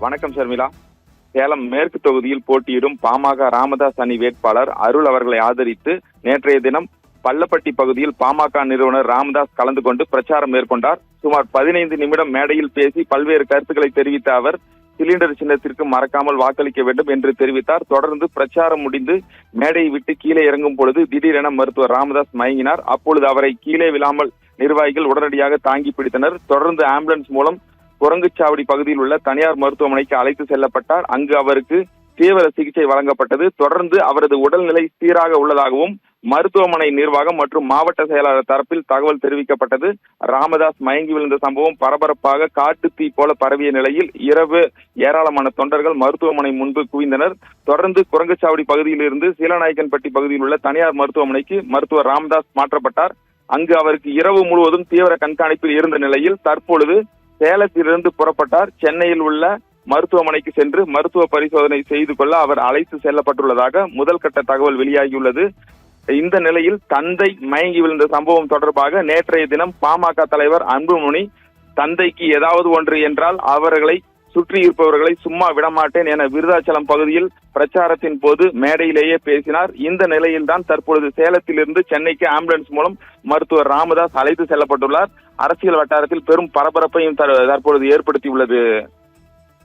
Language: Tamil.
வணக்கம் ஷர்மிளா. சேலம் மேற்கு தொகுதியில் போட்டியிடும் பாமக ராமதாஸ் அணி வேட்பாளர் அருள் அவர்களை ஆதரித்து நேற்றைய தினம் பள்ளப்பட்டி பகுதியில் பாமக நிறுவனர் ராமதாஸ் கலந்து கொண்டு பிரச்சாரம் மேற்கொண்டார். சுமார் 15 நிமிடம் மேடையில் பேசி பல்வேறு கருத்துக்களை தெரிவித்த அவர் சிலிண்டர் சின்னத்திற்கு மறக்காமல் வாக்களிக்க வேண்டும் என்று தெரிவித்தார். தொடர்ந்து பிரச்சாரம் முடிந்து மேடையை விட்டு கீழே இறங்கும் பொழுது திடீரென மருத்துவர் ராமதாஸ் மயங்கினார். அப்பொழுது அவரை கீழே விழாமல் நிர்வாகிகள் உடனடியாக தாங்கி பிடித்தனர். தொடர்ந்து ஆம்புலன்ஸ் மூலம் குரங்குச்சாவடி பகுதியில் உள்ள தனியார் மருத்துவமனைக்கு அழைத்து செல்லப்பட்டார். அங்கு அவருக்கு தீவிர சிகிச்சை வழங்கப்பட்டது. தொடர்ந்து அவரது உடல்நிலை சீராக உள்ளதாகவும் மருத்துவமனை நிர்வாகம் மற்றும் மாவட்ட செயலாளர் தரப்பில் தகவல் தெரிவிக்கப்பட்டது. ராமதாஸ் மயங்கி விழுந்த சம்பவம் பரபரப்பாக காட்டு தீ போல பரவிய நிலையில் இரவு ஏராளமான தொண்டர்கள் மருத்துவமனை முன்பு குவிந்தனர். தொடர்ந்து குரங்குச்சாவடி பகுதியில் இருந்து சீலநாயக்கன்பட்டி பகுதியில் உள்ள தனியார் மருத்துவமனைக்கு மருத்துவர் ராமதாஸ் மாற்றப்பட்டார். அங்கு அவருக்கு இரவு முழுவதும் தீவிர கண்காணிப்பில் இருந்த நிலையில் தற்பொழுது சேலத்திலிருந்து புறப்பட்டார். சென்னையில் உள்ள மருத்துவமனைக்கு சென்று மருத்துவ பரிசோதனை செய்து கொள்ள அவர் அழைத்து செல்லப்பட்டுள்ளதாக முதல் கட்ட தகவல் வெளியாகியுள்ளது. இந்த நிலையில் தந்தை மயங்கி விழுந்த சம்பவம் தொடர்பாக நேற்றைய தினம் பாமக தலைவர் அன்புமணி தந்தைக்கு ஏதாவது ஒன்று என்றால் அவர்களை சுற்றி இருப்பவர்களை சும்மா விடமாட்டேன் என விருதாச்சலம் பகுதியில் பிரச்சாரத்தின் போது மேடையிலேயே பேசினார். இந்த நிலையில்தான் தற்பொழுது சேலத்திலிருந்து சென்னைக்கு ஆம்புலன்ஸ் மூலம் மருத்துவர் ராமதாஸ் அழைத்து செல்லப்பட்டுள்ளார். அரசியல் வட்டாரத்தில் பெரும் பரபரப்பையும் தற்பொழுது ஏற்படுத்தியுள்ளது.